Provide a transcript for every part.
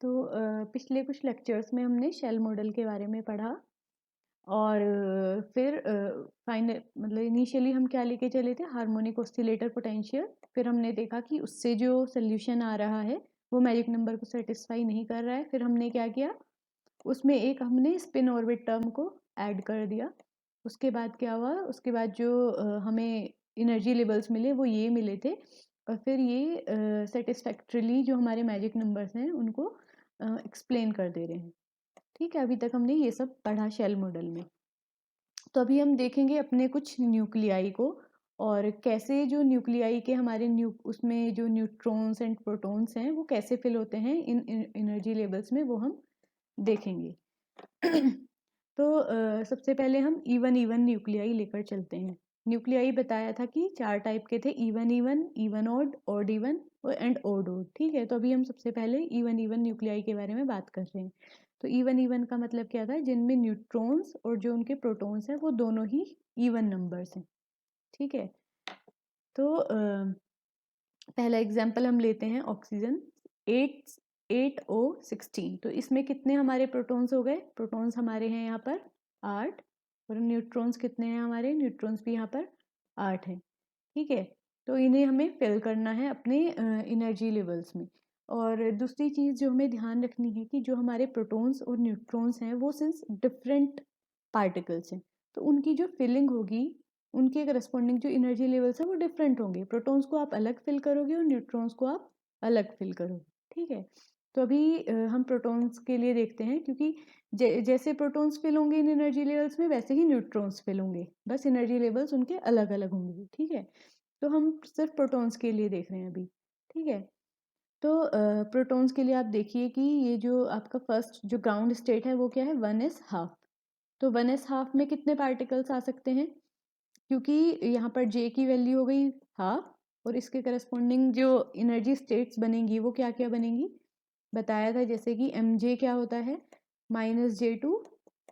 तो पिछले कुछ लेक्चर्स में हमने शेल मॉडल के बारे में पढ़ा और फिर फाइनल मतलब इनिशियली हम क्या लेके चले थे, हार्मोनिक ऑसिलेटर पोटेंशियल। फिर हमने देखा कि उससे जो सोल्यूशन आ रहा है वो मैजिक नंबर को सेटिस्फाई नहीं कर रहा है। फिर हमने क्या किया, उसमें एक हमने स्पिन ऑर्बिट टर्म को ऐड कर दिया। उसके बाद क्या हुआ, उसके बाद जो हमें एनर्जी लेवल्स मिले वो ये मिले थे। और फिर ये सेटिस्फैक्ट्रीली जो हमारे मैजिक नंबर्स हैं उनको एक्सप्लेन कर दे रहे हैं। ठीक है, अभी तक हमने ये सब पढ़ा शेल मॉडल में। तो अभी हम देखेंगे अपने कुछ न्यूक्लियाई को, और कैसे जो न्यूक्लियाई के हमारे उसमें जो न्यूट्रॉन्स एंड प्रोटॉन्स हैं वो कैसे फिल होते हैं इन एनर्जी लेवल्स में, वो हम देखेंगे। तो सबसे पहले हम इवन न्यूक्लियाई लेकर चलते हैं। न्यूक्लियाई बताया था कि 4 टाइप के थे, even odd even and odd odd. ठीक है, तो अभी हम सबसे पहले इवन न्यूक्लियाई के बारे में बात कर रहे हैं। तो इवन का मतलब क्या था, जिनमें न्यूट्रॉन्स और जो उनके प्रोटॉन्स हैं वो दोनों ही इवन नंबर्स हैं। ठीक है, तो पहला एग्जाम्पल हम लेते हैं ऑक्सीजन 8O16। तो इसमें कितने हमारे प्रोटॉन्स हो गए, प्रोटॉन्स हमारे हैं यहाँ पर 8, और न्यूट्रॉन्स कितने हैं हमारे, न्यूट्रॉन्स भी यहाँ पर 8 हैं। ठीक है, तो इन्हें हमें फिल करना है अपने एनर्जी लेवल्स में। और दूसरी चीज़ जो हमें ध्यान रखनी है कि जो हमारे प्रोटॉन्स और न्यूट्रॉन्स हैं वो सिंस डिफरेंट पार्टिकल्स हैं, तो उनकी जो फिलिंग होगी, उनके करस्पॉन्डिंग जो एनर्जी लेवल्स हैं वो डिफरेंट होंगे। प्रोटॉन्स को आप अलग फिल करोगे और न्यूट्रॉन्स को आप अलग फिल करोगे। ठीक है, तो अभी हम प्रोटॉन्स के लिए देखते हैं, क्योंकि जैसे प्रोटॉन्स फिल होंगे इन एनर्जी लेवल्स में वैसे ही न्यूट्रॉन्स फिल होंगे, बस एनर्जी लेवल्स उनके अलग अलग होंगे। ठीक है, तो हम सिर्फ प्रोटॉन्स के लिए देख रहे हैं अभी। ठीक है, तो प्रोटॉन्स के लिए आप देखिए कि ये जो आपका फर्स्ट जो ग्राउंड स्टेट है वो क्या है, 1s12। तो 1s12 में कितने पार्टिकल्स आ सकते हैं, क्योंकि यहाँ पर J की वैल्यू हो गई हाफ, और इसके करस्पॉन्डिंग जो एनर्जी स्टेट्स बनेंगी वो क्या क्या बनेंगी, बताया था जैसे कि mj क्या होता है, -J2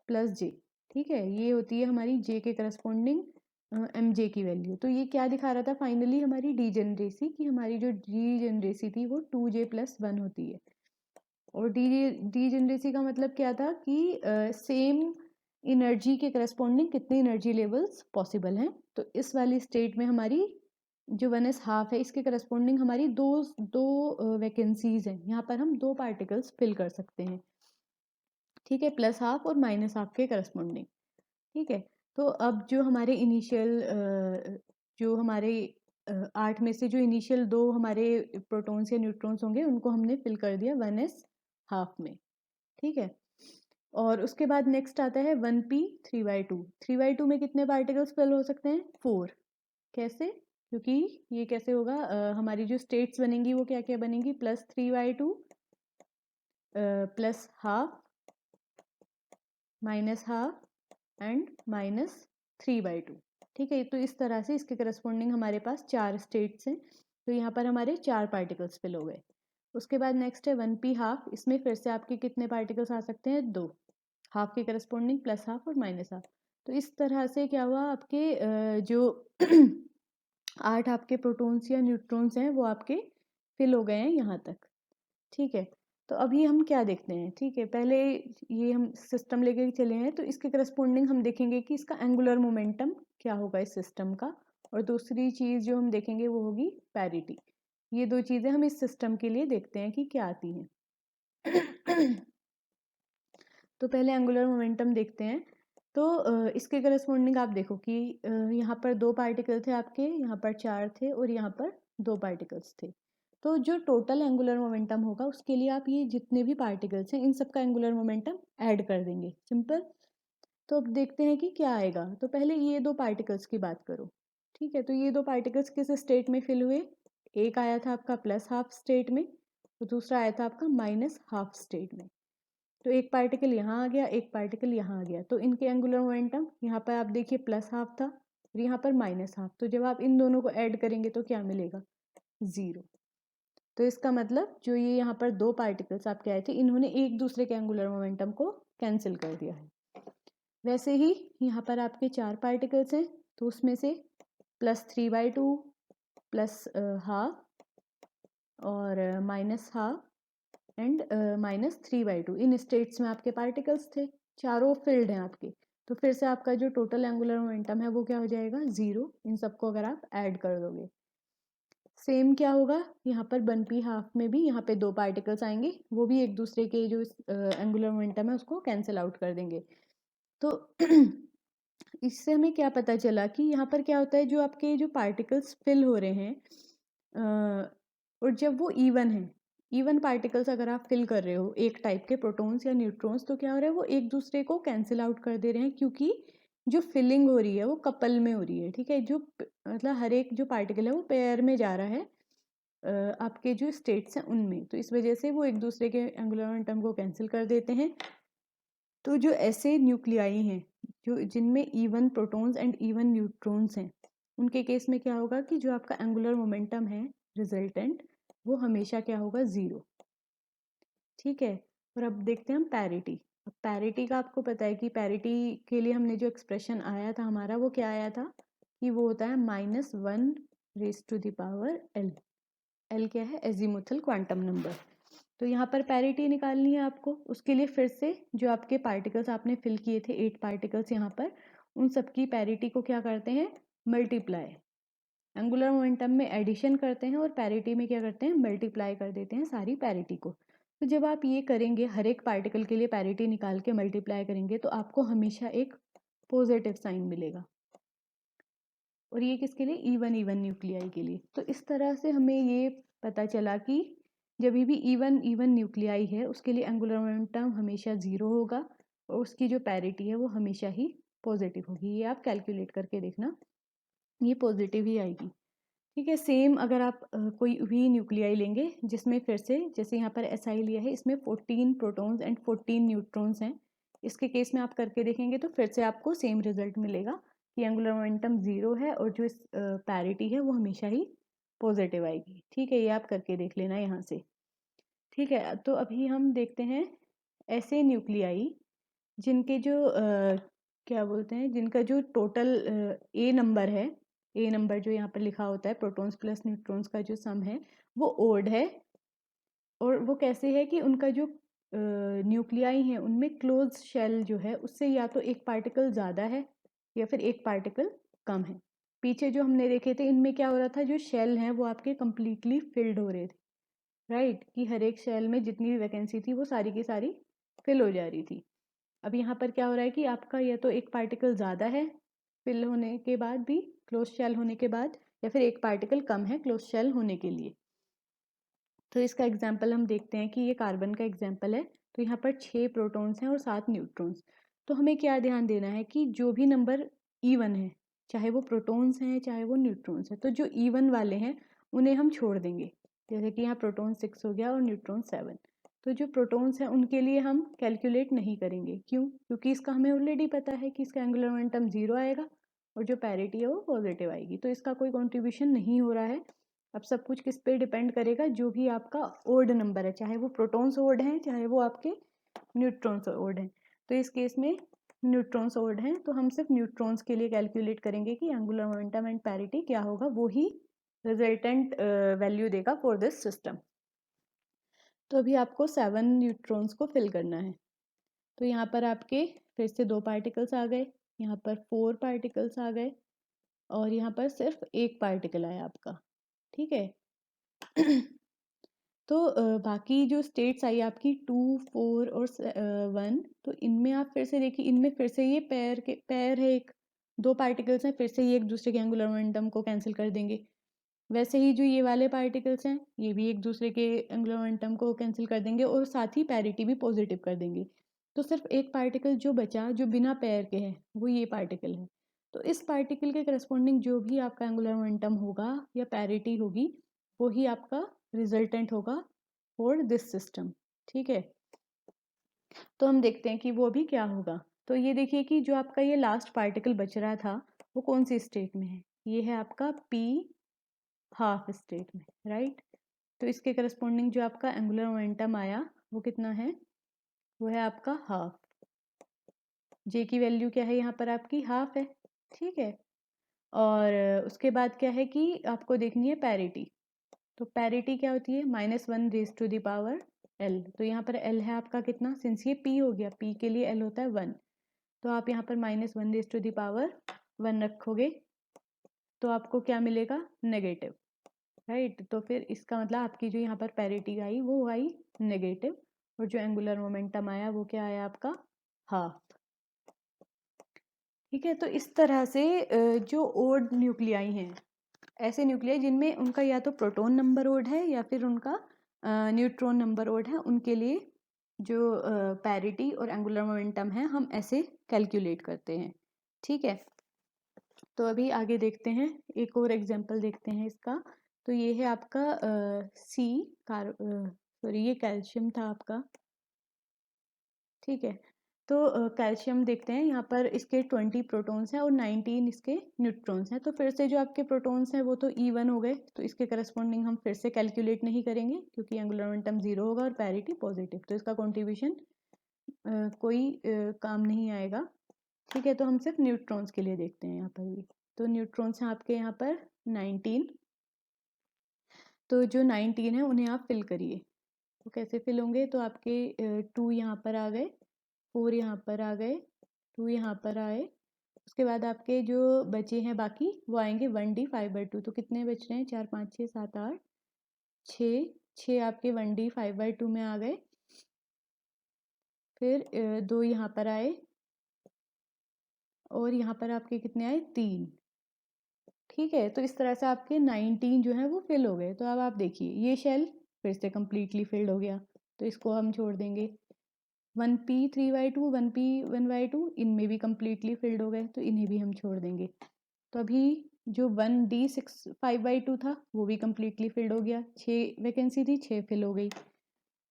+ J। ठीक है, ये होती है हमारी J के करस्पॉन्डिंग mj की वैल्यू। तो ये क्या दिखा रहा था फाइनली, हमारी डीजेनरेसी, कि हमारी जो डीजेनरेसी थी वो 2J + 1 होती है। और डीजेनरेसी का मतलब क्या था कि सेम एनर्जी के करस्पॉन्डिंग कितने एनर्जी लेवल्स पॉसिबल हैं। तो इस वाली स्टेट में हमारी जो 1s12 है इसके करस्पॉन्डिंग हमारी दो दो वैकेंसीज हैं, यहाँ पर हम 2 पार्टिकल्स फिल कर सकते हैं। ठीक है, +12 और -12 के करस्पॉन्डिंग। ठीक है, तो अब जो हमारे इनिशियल जो हमारे 8 में से जो इनिशियल 2 हमारे प्रोटॉन्स या न्यूट्रॉन्स होंगे उनको हमने फिल कर दिया 1s12 में। ठीक है, और उसके बाद नेक्स्ट आता है 1p 3/2। 3/2 में कितने पार्टिकल्स फिल हो सकते हैं, 4। कैसे, क्योंकि ये कैसे होगा, हमारी जो स्टेट्स बनेंगी वो क्या क्या बनेंगी, +3/2 +12 -12 एंड -3/2। ठीक है, तो इस तरह से इसके करस्पॉन्डिंग हमारे पास 4 स्टेट्स हैं। तो यहाँ पर हमारे 4 पार्टिकल्स फिल हो गए। उसके बाद नेक्स्ट है 1p12। इसमें फिर से आपके कितने पार्टिकल्स आ सकते हैं, 2, हाफ के करस्पॉन्डिंग +12 और -12। तो इस तरह से क्या हुआ, आपके जो 8 आपके प्रोटॉन्स या न्यूट्रॉन्स हैं वो आपके फिल हो गए हैं यहाँ तक। ठीक है, तो अभी हम क्या देखते हैं, ठीक है, पहले ये हम सिस्टम लेके चले हैं, तो इसके करस्पॉन्डिंग हम देखेंगे कि इसका एंगुलर मोमेंटम क्या होगा इस सिस्टम का। और दूसरी चीज़ जो हम देखेंगे वो होगी पैरिटी। ये 2 चीज़ें हम इस सिस्टम के लिए देखते हैं कि क्या आती हैं। तो पहले एंगुलर मोमेंटम देखते हैं। तो इसके करस्पॉन्डिंग आप देखो कि यहाँ पर 2 पार्टिकल थे आपके, यहाँ पर 4 थे और यहाँ पर 2 पार्टिकल्स थे। तो जो टोटल एंगुलर मोमेंटम होगा उसके लिए आप ये जितने भी पार्टिकल्स हैं इन सबका एंगुलर मोमेंटम ऐड कर देंगे, सिंपल। तो अब देखते हैं कि क्या आएगा। तो पहले ये 2 पार्टिकल्स की बात करो। ठीक है, तो ये 2 पार्टिकल्स किस स्टेट में फिल हुए, एक आया था आपका +12 स्टेट में, तो दूसरा आया था आपका -12 स्टेट में। तो एक पार्टिकल यहाँ आ गया, एक पार्टिकल यहाँ आ गया, तो इनके एंगुलर मोमेंटम यहाँ पर आप देखिए +12 था और यहाँ पर -12। तो जब आप इन दोनों को ऐड करेंगे तो क्या मिलेगा, 0। तो इसका मतलब जो ये यहाँ पर 2 पार्टिकल्स आपके आए थे इन्होंने एक दूसरे के एंगुलर मोमेंटम को कैंसिल कर दिया है। वैसे ही यहाँ पर आपके 4 पार्टिकल्स हैं, तो उसमें से +3/2 +12 और -12 एंड -3/2 इन स्टेट्स में आपके पार्टिकल्स थे, चारों फील्ड हैं आपके। तो फिर से आपका जो टोटल एंगुलर मोमेंटम है वो क्या हो जाएगा, 0। इन सबको अगर आप ऐड कर दोगे, सेम क्या होगा यहाँ पर 1p हाफ में भी यहाँ पे 2 पार्टिकल्स आएंगे, वो भी एक दूसरे के जो एंगुलर मोमेंटम है उसको कैंसिल आउट कर देंगे। तो इससे हमें क्या पता चला कि यहाँ पर क्या होता है, जो आपके जो पार्टिकल्स फिल हो रहे हैं और जब वो इवन है, इवन पार्टिकल्स अगर आप फिल कर रहे हो एक टाइप के प्रोटॉन्स या न्यूट्रॉन्स, तो क्या हो रहा है, वो एक दूसरे को कैंसिल आउट कर दे रहे हैं, क्योंकि जो फिलिंग हो रही है वो कपल में हो रही है। ठीक है, जो मतलब हर एक जो पार्टिकल है वो पेयर में जा रहा है आपके जो स्टेट्स हैं उनमें, तो इस वजह से वो एक दूसरे के एंगुलर मोमेंटम को कैंसिल कर देते हैं। तो जो ऐसे न्यूक्लियाई हैं जो जिनमें even protons and even neutrons हैं, उनके केस में क्या होगा कि जो आपका एंगुलर मोमेंटम है रिजल्टेंट, वो हमेशा क्या होगा, 0। ठीक है, और अब देखते हैं हम पैरिटी। अब पैरिटी का आपको पता है कि पैरिटी के लिए हमने जो एक्सप्रेशन आया था हमारा, वो क्या आया था कि वो होता है -1⁻⁷L। एल क्या है, एजीमुथल क्वांटम नंबर। तो यहाँ पर पैरिटी निकालनी है आपको, उसके लिए फिर से जो आपके पार्टिकल्स आपने फिल किए थे 8 पार्टिकल्स यहाँ पर, उन सबकी पैरिटी को क्या करते हैं, मल्टीप्लाई, एंगुलर मोमेंटम में एडिशन करते हैं और पैरिटी में क्या करते हैं, मल्टीप्लाई कर देते हैं सारी पैरिटी को। तो जब आप ये करेंगे, हर एक पार्टिकल के लिए पैरिटी निकाल के मल्टीप्लाई करेंगे, तो आपको हमेशा एक पॉजिटिव साइन मिलेगा, और ये किसके लिए, इवन इवन न्यूक्लियाई के लिए। तो इस तरह से हमें ये पता चला कि जब भी इवन इवन न्यूक्लियाई है उसके लिए एंगुलर मोमेंटम हमेशा 0 होगा, और उसकी जो पैरिटी है वो हमेशा ही पॉजिटिव होगी। ये आप कैलकुलेट करके देखना, ये पॉजिटिव ही आएगी। ठीक है, सेम अगर आप कोई भी न्यूक्लियाई लेंगे जिसमें फिर से, जैसे यहाँ पर SI लिया है, इसमें 14 प्रोटॉन्स एंड 14 न्यूट्रॉन्स हैं, इसके केस में आप करके देखेंगे तो फिर से आपको सेम रिजल्ट मिलेगा कि एंगुलर मोमेंटम 0 है और जो पैरिटी है वो हमेशा ही पॉजिटिव आएगी। ठीक है, ये आप करके देख लेना यहाँ से। ठीक है, तो अभी हम देखते हैं ऐसे न्यूक्लियाई जिनके जो क्या बोलते हैं, जिनका जो टोटल ए नंबर है, ए नंबर जो यहाँ पर लिखा होता है प्रोटॉन्स प्लस न्यूट्रॉन्स का जो सम है वो ओड है, और वो कैसे है कि उनका जो न्यूक्लियाई हैं उनमें क्लोज शेल जो है उससे या तो एक पार्टिकल ज़्यादा है या फिर एक पार्टिकल कम है। पीछे जो हमने देखे थे इनमें क्या हो रहा था, जो शेल हैं वो आपके कम्प्लीटली फिल्ड हो रहे थे, राइट, कि हर एक शेल में जितनी भी वैकेंसी थी वो सारी की सारी फिल हो जा रही थी। अब यहाँ पर क्या हो रहा है कि आपका या तो एक पार्टिकल ज़्यादा है फिल होने के बाद भी, क्लोज शेल होने के बाद, या फिर एक पार्टिकल कम है क्लोज शेल होने के लिए। तो इसका एग्जाम्पल हम देखते हैं कि ये कार्बन का एग्जाम्पल है। तो यहाँ पर 6 प्रोटॉन्स हैं और 7 न्यूट्रॉन्स। तो हमें क्या ध्यान देना है कि जो भी नंबर इवन है, चाहे वो प्रोटॉन्स हैं चाहे वो न्यूट्रॉन्स हैं, तो जो इवन वाले हैं उन्हें हम छोड़ देंगे। जैसे कि यहाँ प्रोटॉन 6 हो गया और न्यूट्रॉन 7। तो जो प्रोटॉन्स हैं उनके लिए हम कैलकुलेट नहीं करेंगे, क्यों, क्योंकि इसका हमें ऑलरेडी पता है कि इसका एंगुलर मोमेंटम 0 आएगा और जो पैरिटी है वो पॉजिटिव आएगी, तो इसका कोई कॉन्ट्रीब्यूशन नहीं हो रहा है। अब सब कुछ किस पे डिपेंड करेगा, जो भी आपका ओड नंबर है, चाहे वो प्रोटॉन्स ओड हैं चाहे वो आपके न्यूट्रॉन्स ओड हैं। तो इस केस में न्यूट्रॉन्स ओड हैं, तो हम सिर्फ न्यूट्रॉन्स के लिए कैलकुलेट करेंगे कि एंगुलर मोमेंटम एंड पैरिटी क्या होगा, वो ही रिजल्टेंट वैल्यू देगा फॉर दिस सिस्टम। तो अभी आपको 7 न्यूट्रॉन्स को फिल करना है। तो यहाँ पर आपके फिर से 2 पार्टिकल्स आ गए, यहाँ पर 4 पार्टिकल्स आ गए, और यहाँ पर सिर्फ एक पार्टिकल आया आपका। ठीक है तो बाकी जो स्टेट्स आई आपकी 2, 4 और 1, तो इनमें आप फिर से देखिए, इनमें फिर से ये पैर है, एक 2 पार्टिकल्स हैं, फिर से ये एक दूसरे के एंगुलर मोमेंटम को कैंसिल कर देंगे। वैसे ही जो ये वाले पार्टिकल्स हैं ये भी एक दूसरे के एंगुलर मोमेंटम को कैंसिल कर देंगे और साथ ही पैरिटी भी पॉजिटिव कर देंगे। तो सिर्फ एक पार्टिकल जो बचा जो बिना पैर के है वो ये पार्टिकल है। तो इस पार्टिकल के करस्पॉन्डिंग जो भी आपका एंगुलर मोमेंटम होगा या पैरिटी होगी वो ही आपका रिजल्टेंट होगा फॉर दिस सिस्टम। ठीक है, तो हम देखते हैं कि वो भी क्या होगा। तो ये देखिए कि जो आपका ये लास्ट पार्टिकल बच रहा था वो कौन सी स्टेट में है, ये है आपका पी हाफ स्टेट में, राइट। तो इसके करस्पॉन्डिंग जो आपका एंगुलर मोमेंटम आया वो कितना है, वो है आपका हाफ। जे की वैल्यू क्या है यहाँ पर आपकी, हाफ है। ठीक है, और उसके बाद क्या है कि आपको देखनी है पैरिटी। तो पैरिटी क्या होती है, -1⁻⁴ L, तो यहाँ पर L है आपका कितना, सिंस ये P हो गया, P के लिए L होता है 1, तो आप यहाँ पर -1⁻1 रखोगे तो आपको क्या मिलेगा, नेगेटिव, राइट। तो फिर इसका मतलब आपकी जो यहाँ पर पैरिटी आई वो आई नेगेटिव, और जो एंगुलर मोमेंटम आया वो क्या आया आपका, हाफ। ठीक है, तो इस तरह से जो ओड न्यूक्लियाई हैं, ऐसे न्यूक्लियाई जिनमें उनका या तो प्रोटॉन नंबर ओड है या फिर उनका न्यूट्रॉन नंबर ओड है, उनके लिए जो पैरिटी और एंगुलर मोमेंटम है हम ऐसे कैलकुलेट करते हैं। ठीक है, तो अभी आगे देखते हैं, एक और एग्जांपल देखते हैं इसका। तो ये है आपका सॉरी ये कैल्शियम था आपका। ठीक है, तो कैल्शियम देखते हैं, यहाँ पर इसके 20 प्रोटॉन्स हैं और 19 इसके न्यूट्रॉन्स हैं। तो फिर से जो आपके प्रोटॉन्स हैं वो तो E1 हो गए, तो इसके करस्पॉन्डिंग हम फिर से कैलकुलेट नहीं करेंगे क्योंकि एंगुलर मोमेंटम 0 होगा और पैरिटी पॉजिटिव, तो इसका कॉन्ट्रीब्यूशन कोई काम नहीं आएगा। ठीक है, तो हम सिर्फ न्यूट्रॉन्स के लिए देखते हैं यहाँ पर भी। तो न्यूट्रॉन्स हैं आपके यहाँ पर 19, तो जो 19 है उन्हें आप फिल करिए। तो कैसे फिल होंगे, तो आपके 2 यहाँ पर आ गए, 4 यहाँ पर आ गए, 2 यहाँ पर आए, उसके बाद आपके जो बचे हैं बाकी वो आएंगे 1D 5/2। तो कितने बच रहे हैं, 4 5 6 7 8 6 आपके 1D 5/2 में आ गए। फिर 2 यहाँ पर आए और यहाँ पर आपके कितने आए, 3। ठीक है, तो इस तरह से आपके 19 जो है वो फिल हो गए। तो अब आप देखिए ये शेल फिर से कम्प्लीटली फिल्ड हो गया, तो इसको हम छोड़ देंगे। 1P 3/2 1P 1/2 इनमें भी कम्प्लीटली फिल्ड हो गए, तो इन्हें भी हम छोड़ देंगे। तो अभी जो 1D 5/2 था वो भी कम्प्लीटली फिल्ड हो गया, 6 वैकेंसी थी, 6 फिल हो गई।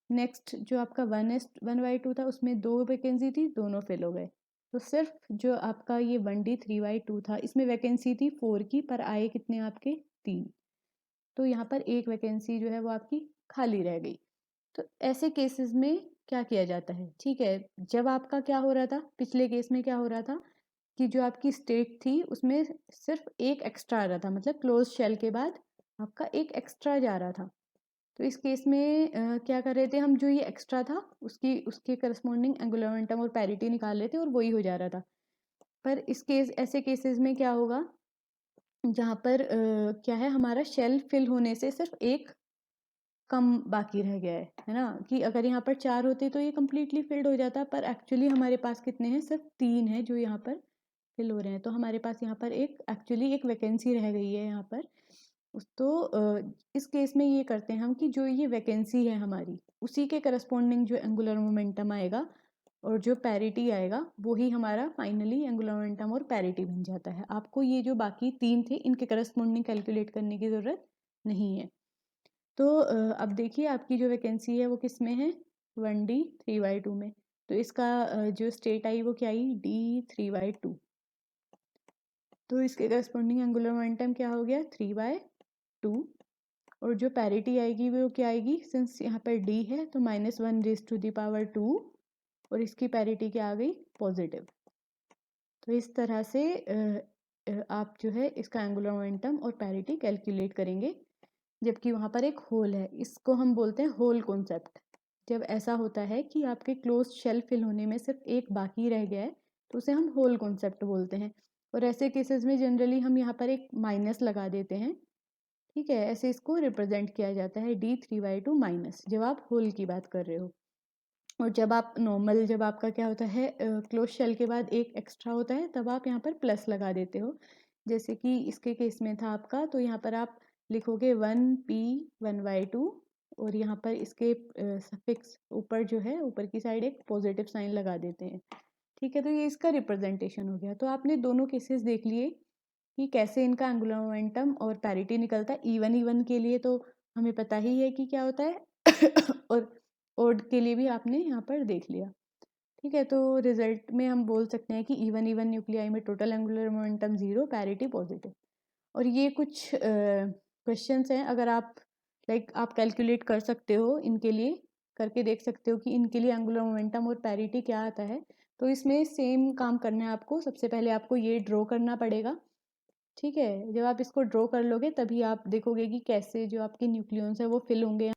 नेक्स्ट जो आपका 1/2 था उसमें 2 वैकेंसी थी, दोनों फिल हो गए। तो सिर्फ जो आपका ये 1D 3/2 था इसमें वैकेंसी थी 4 की, पर आए कितने आपके, 3। तो यहाँ पर एक वैकेंसी जो है वो आपकी खाली रह गई। तो ऐसे केसेस में क्या किया जाता है, ठीक है, जब आपका क्या हो रहा था, पिछले केस में क्या हो रहा था कि जो आपकी स्टेट थी उसमें सिर्फ एक एक्स्ट्रा आ रहा था, मतलब क्लोज शेल के बाद आपका एक एक्स्ट्रा जा रहा था। तो इस केस में क्या कर रहे थे हम, जो ये एक्स्ट्रा था उसके करस्पॉन्डिंग एंगुलर मोमेंटम और पैरिटी निकाल लेते और वही हो जा रहा था। पर इस केस ऐसे केसेस में क्या होगा, जहाँ पर क्या है, हमारा शेल फिल होने से सिर्फ एक कम बाकी रह गया है ना, कि अगर यहाँ पर 4 होते तो ये कम्प्लीटली फिल्ड हो जाता, पर एक्चुअली हमारे पास कितने हैं, सिर्फ 3 है जो यहाँ पर फिल हो रहे हैं। तो हमारे पास यहाँ पर एक एक्चुअली एक वैकेंसी रह गई है यहाँ पर। तो इस केस में ये करते हैं हम कि जो ये वैकेंसी है हमारी उसी के करस्पॉन्डिंग जो एंगुलर मोमेंटम आएगा और जो पैरिटी आएगा वही हमारा फाइनली एंगुलर मोमेंटम और पैरिटी बन जाता है। आपको ये जो बाकी 3 थे इनके करस्पॉन्डिंग कैलकुलेट करने की ज़रूरत नहीं है। तो अब देखिए आपकी जो वैकेंसी है वो किस में है, 1D 3/2 में। तो इसका जो स्टेट आई वो क्या आई, D 3/2। तो इसके करस्पॉन्डिंग एंगुलर मोमेंटम क्या हो गया, 3/2। और जो पैरिटी आएगी वो क्या आएगी, सिंस यहाँ पर D है तो -1⁻², और इसकी पैरिटी क्या आ गई, पॉजिटिव। तो इस तरह से आप जो है इसका एंगुलर मोमेंटम और पैरिटी कैलकुलेट करेंगे। जबकि वहाँ पर एक होल है, इसको हम बोलते हैं होल कॉन्सेप्ट। जब ऐसा होता है कि आपके क्लोज शेल फिल होने में सिर्फ एक बाकी रह गया है तो उसे हम होल कॉन्सेप्ट बोलते हैं। और ऐसे केसेस में जनरली हम यहाँ पर एक माइनस लगा देते हैं। ठीक है, ऐसे इसको रिप्रेजेंट किया जाता है D 3/2 माइनस, जब आप होल की बात कर रहे हो। और जब आप नॉर्मल, जब आपका क्या होता है क्लोज शेल के बाद एक एक्स्ट्रा होता है तब आप यहाँ पर प्लस लगा देते हो। जैसे कि इसके केस में था आपका, तो यहाँ पर आप लिखोगे 1P 1/2 और यहाँ पर इसके सफिक्स ऊपर जो है ऊपर की साइड एक पॉजिटिव साइन लगा देते हैं। ठीक है, तो ये इसका रिप्रेजेंटेशन हो गया। तो आपने दोनों केसेस देख लिए कि कैसे इनका एंगुलर मोमेंटम और पैरिटी निकलता है। इवन के लिए तो हमें पता ही है कि क्या होता है और ओड के लिए भी आपने यहाँ पर देख लिया। ठीक है, तो रिजल्ट में हम बोल सकते हैं कि इवन न्यूक्लियाई में total angular momentum 0, parity positive. और ये कुछ क्वेश्चंस हैं, अगर आप आप कैलकुलेट कर सकते हो, इनके लिए करके देख सकते हो कि इनके लिए एंगुलर मोमेंटम और पैरिटी क्या आता है। तो इसमें सेम काम करना है आपको। सबसे पहले आपको ये ड्रॉ करना पड़ेगा। ठीक है, जब आप इसको ड्रॉ कर लोगे तभी आप देखोगे कि कैसे जो आपके न्यूक्लियॉन्स है वो फिल होंगे।